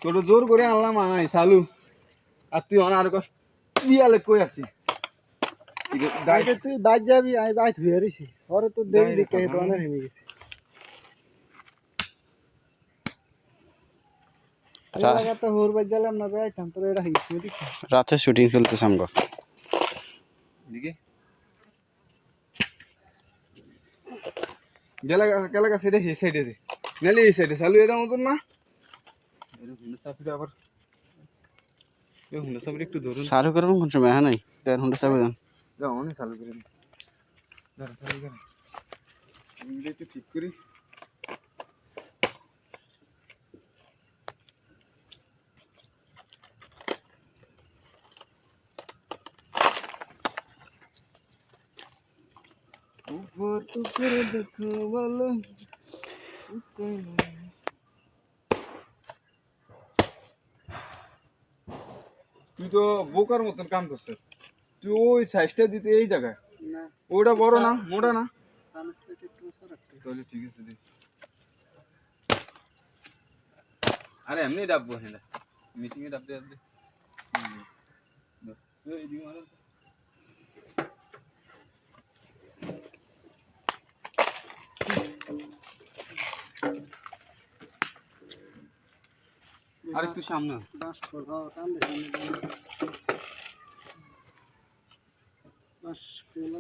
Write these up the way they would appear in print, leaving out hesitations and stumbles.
তোর জোর করে আনলাম আনাই চালু আর তুই আর বিয়ালে কই আছি তুই বাইক যাবি আমি বাইক ধুয়ে রয়েছি ওরে তো দেরি দেখে তো অনেক হেমে গেছে তো হোর বাইক গেলাম না যাইতাম তোর এটা হিসেবে রাতে শুটিং চলতেছে আমগো দিকে গেলা গা সেটা হে সাইডে দে নালে এই সাইডে চালু এটা মতন না হুন্ডা চাপিটা আবার হুন্ডা চাপিটা একটু ধরুন চালু করবো কোন সময় হ্যাঁ নাই দেন হুন্ডা চাপে দেন যাও অনেক চালু করে দাঁড়া চালু করে একটু ঠিক করি উপর উপরে দেখো বলো তুই তো বোকার মতন কাম করছিস তুই ওই সাইজটা দিতে এই জায়গায় ওটা বড় না মোটা না তাহলে ঠিক আছে দেখ আরে এমনি ডাববো হ্যাঁ মিটিং এ ডাব দে আরে তুই সামনে বাস করো কাম দে বাস করো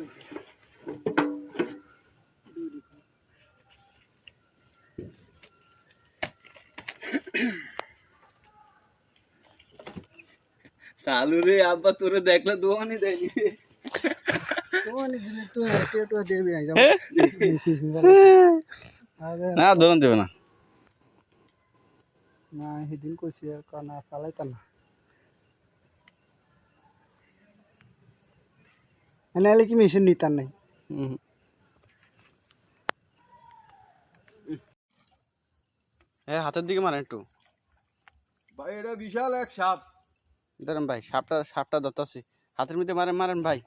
চালু রে আব্বা তোরে দেখলে দোয়ানি দেয়নি দোয়ানি দিলে তো হাতে তো দেবি আই যাও না দোকান দেবে না না সেদিন কইছি কানা চালাইতা না এনালে কি মেশিন নিতার নাই হ্যাঁ হাতের দিকে মারেন একটু ভাই এটা বিশাল এক সাপ ধরেন ভাই সাপটা ধরতাছি হাতের মধ্যে মারেন মারেন ভাই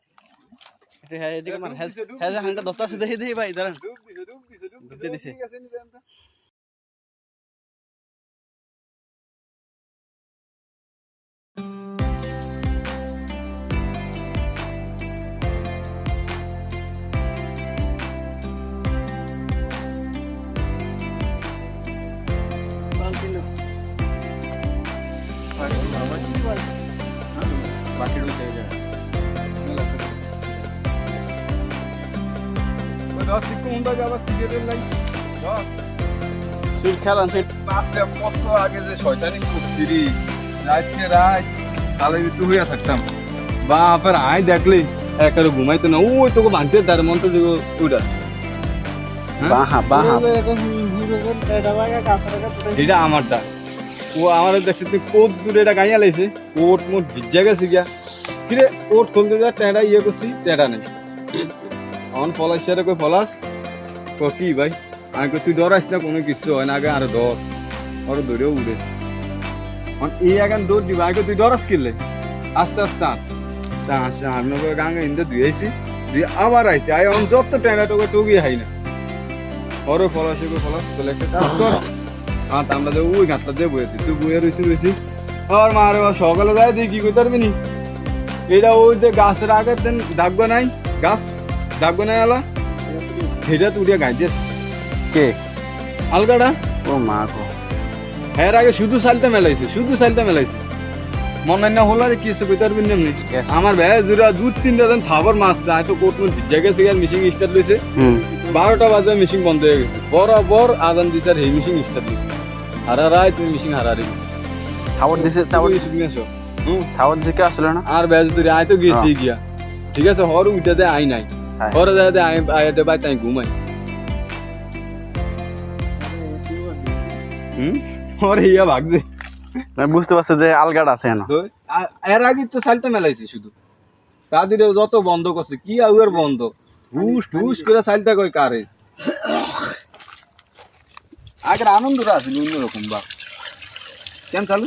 হ্যাঁ এদিকে মারেন হ্যাঁ হাঁটা ধরতাছি দেখি দেখি ভাই ধরেন ধরতে দিছে বাকি রুই থেকে যায় দশ একটু হুন্ডা যাবা সিগারেট লাই সিট খেলান সিট পাঁচটা কত আগে যে শয়তানি করছি রে রাতকে রাত তাহলে তুই হইয়া থাকতাম বা আবার আয় দেখলি একারে ঘুমাইতো না ওই তোকে ভাঙতে তার মন তো ওইটা বাহা বাহা এখন হিরো কোন এটা লাগা কাছে লাগা এটা আমারটা ও আমার দেখছি তুই কোট দূরে এটা গাইয়া লাইছে কোট মোট ভিজা গেছে গিয়া কিরে কোট খুলতে যা টেঁড়া ইয়ে করছি টেঁড়া নেই অন ফলাস সেটা কই ফলাস কি ভাই আমি তুই ডরাইস না কোনো কিছু হয় না আগে আরো ধর আরো ধরেও উড়ে এই এখন দৌড় দিবা আগে তুই ডরাস কিনলে আস্তে আস্তে আসতে হারনগর গাঙ্গে ইন্দে ধুয়েছি দিয়ে আবার আইছে আই অন যত টেঁড়া টোকে টুকিয়ে হাই না ওরও ফলাস ফলাস তাহলে একটা কাজ কর আমরা যে ওই ঘাটটা দিয়ে বইয়েছি তুই বইয়ে রয়েছি আর মা রে সকালে যায় তুই কি করতে পারবি নি এটা ওই যে গাছের আগের দিন ডাকবো নাই গাছ ডাকবো নাই আলা সেটা তুই উঠিয়ে গাই দিয়েছে কে আলগাটা ও মা গো এর আগে শুধু সালটা মেলাইছে মনে না হলো কিছু করতে পারবি না এমনি আমার ভাই জুড়া 2-3টা দিন খাবার মাছ যায় তো কোট মোট ভিজা গেছে মিশিং স্টার্ট লইছে 12টা বাজে মিশিং বন্ধ হয়ে গেছে বরাবর আজান দিছে আর এই মিশিং স্টার্ট লইছে হারা রায় তুমি মিশিং হারারে থাওয়ার দিছে থাওয়ার দিছে থাওয়ার দিছে কে আসলে না আর ব্যাজ তুই আয় তো গেছি গিয়া ঠিক আছে হর উইটা দে আই নাই হর যায় দে আইতে বাই তাই ঘুমাই হর ইয়া ভাগছে আমি বুঝতে পারছি যে আলগাট আছে না এর আগে তো সালটা মেলাইছে শুধু তাদের যত বন্ধ করছে কি আউয়ার বন্ধ হুস হুস করে সালটা কই কারে আগের আনন্দটা আছে অন্যরকম বা কেন চালু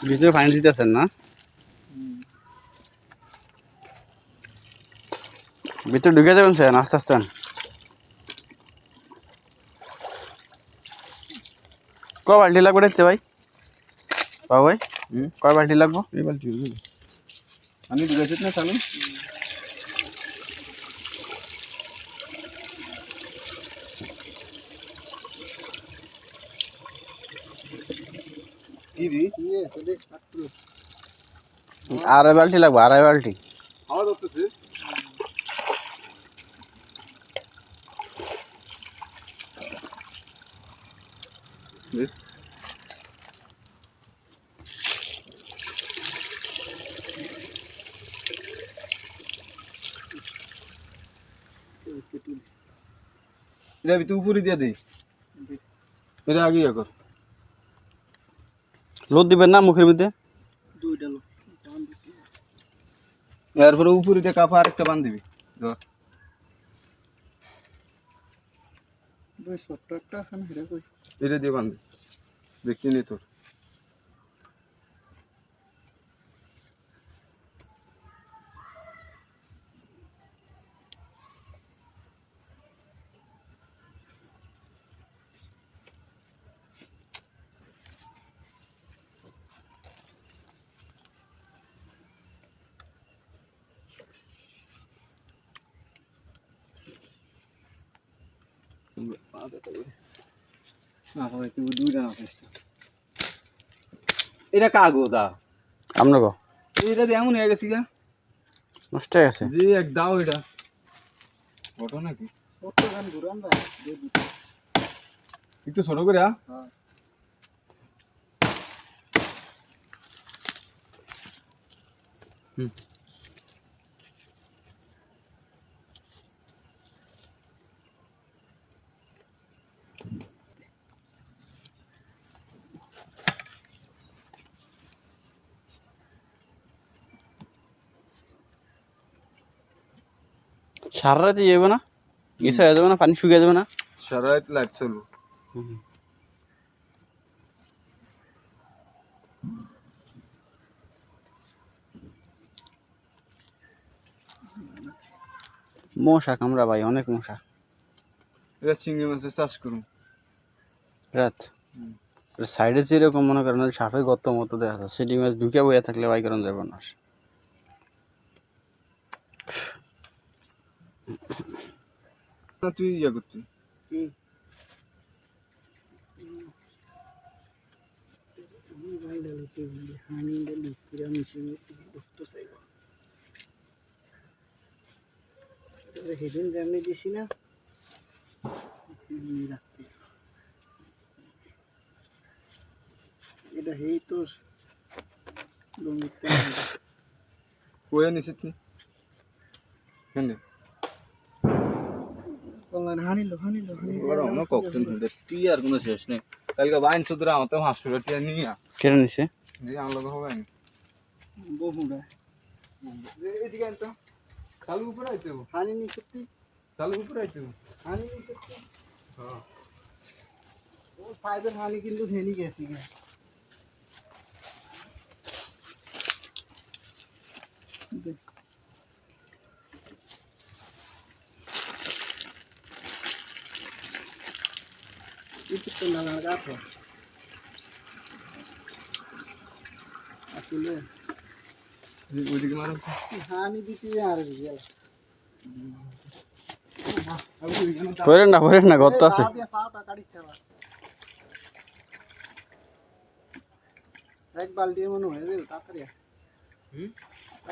ভিতরে পানি দিতেছেন না ভিতরে ঢুকে যাবেন স্যার আস্তে আস্তে আন। ক বালতি লাগবে দেখতে ভাই বাবু ভাই কয় বালতি লাগবো? এই বালতি পানি ঢুকাইছিস না চালু? কি রে? আড়াই বালতি লাগবে, আড়াই বালতি। হাওয়া ধরতেছে। এটা তুই উপরে দিয়ে দে, এটা আগে ইয়ে কর। লোদ দিবেন না মুখের মধ্যে? এরপরে উপরে দিয়ে কাপড় আরেকটা বান দিবি। ধর এটা দিয়ে বান দে, দেখছি নি তোর। এটা কাগজ আমরা গো এটা দিয়ে এমন হয়ে গেছি গা নষ্ট হয়ে গেছে। যে এক দাও এটা ওটা নাকি একটু ছোট করে সারা রাতে যাবে না, গেছে হয়ে যাবে না, পানি শুকিয়ে যাবে না? সারা রাত লাইট চলবো। মশা কামড়া ভাই, অনেক মশা। এটা চিংড়ি মাছের চাষ করুন রাত সাইডে যেরকম মনে করেন সাপে গর্ত মতো দেখা যায়, সেটি মাছ ঢুকে বইয়া থাকলে বাই করেন যাবে না। তুই ইয়ে করছিস সেদিন যেমনি দিছি না এটা হেই তোর কয়ে নিছিস তুই কেন হানিলো আমরা কখন তুই আর কোনো শেষ নেই। কালকে বাইন চুদরা আমার তো 500 টাকা নিয়ে কেটে নিছে আমার লোক হবে না বহুটা এদিকে আনতো চালু উপরে আইতে হানি নি সত্যি চালু উপরে আইতে হানি নি সত্যি ও ফাইবার হানি কিন্তু ধেনি গেছি itu tendangan apa? Asli. ওইদিকে মারো Hani di sini ada dia. পড়েন না গর্ত আছে। Dia paha kadi chawa. Ek balti manu hai de tatariya.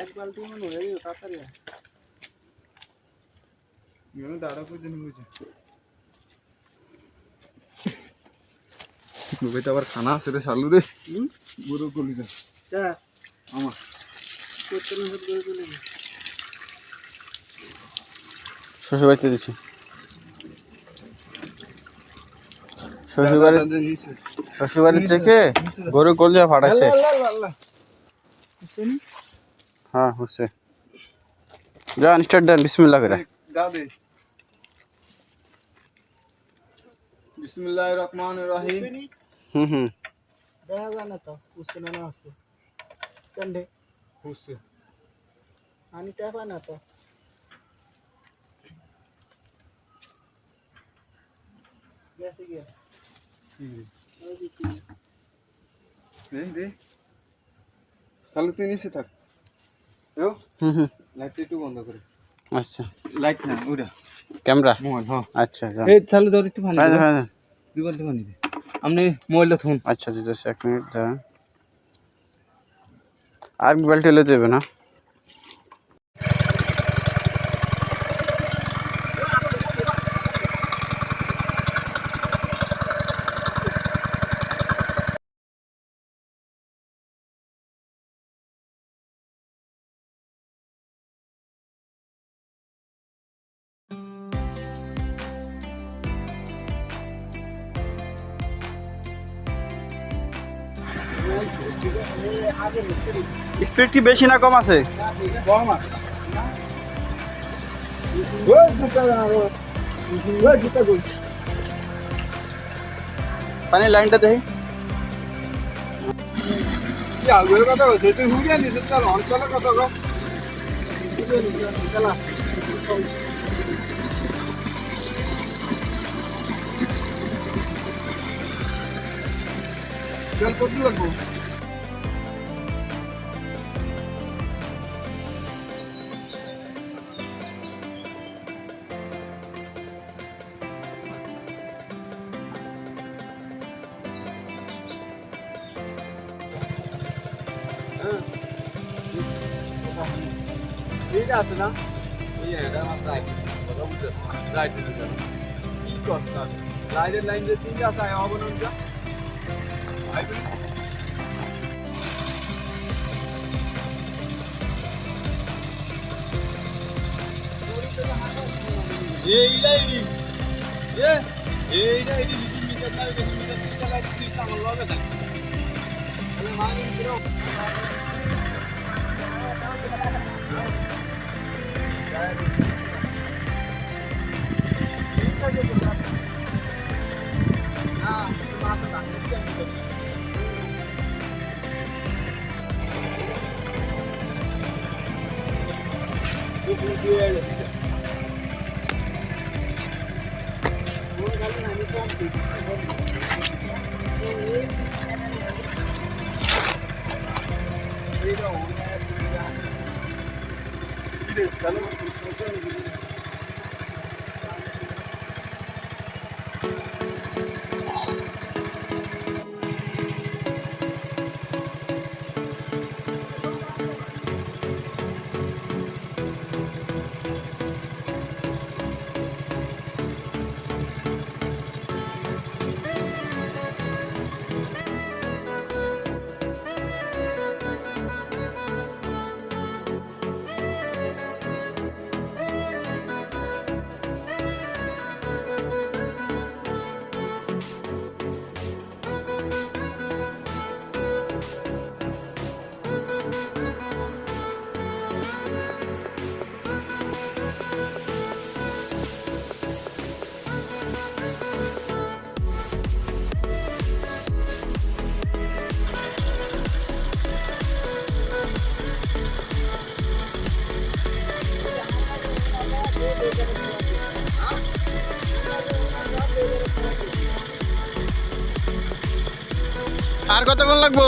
Ek balti manu hai de tatariya. Yo dara ko jeni বুঝে নবে আবার খানা আছে রে শালু রে বড় কলি যা যা আমার করতে না করে চলে শ্বশুর বাড়িতে দিছি, শ্বশুর বাড়ির থেকে গরু কলিজা ফাটাইছে। হ্যাঁ হচ্ছে, যান স্টার্ট দেন বিসমিল্লাহ করে। দাও দে বিসমিল্লাহির রহমানির রহিম। দেখা যায় না তো বুঝতে না আছে কেন রে খুশি আমি টাকা না তো গেছে গিয়া ওই দিকে রে তাহলে তুই নিচে থাক এও লাইটটা একটু বন্ধ করে আচ্ছা লাইট না ওটা ক্যামেরা মোবাইল হ্যাঁ আচ্ছা এই তাহলে ধর একটু পানি হ্যাঁ দাও। হ্যাঁ দুই বালতি পানি দে আপনি মোবাইলটা থুন আচ্ছা দিতেছি 1 মিনিট দাঁড়ান আর বালতি লইতে হবে না আগে মিস্ত্রি স্পিড কি বেশি না কম আছে কম আছে ওই জুতা কই পানি লাইনটা দেখি কি আগুয়ের কথা বলছিস তুই হুড়িয়া নিছিস চল অঞ্চলের কথা গো চলা চল কত লাগবো ঠিক আছে না এই এটা আমার রাইট কথা বুঝছিস রাইট কি কষ্ট লাইনের লাইন যে তিনটা আছে অবনন যা এইটাই এইটাই মিটার না বেশি মিটার তিনটা লাইট তিনটা আমার লগে থাকে তাহলে মানে পুরো আর কতক্ষণ লাগবো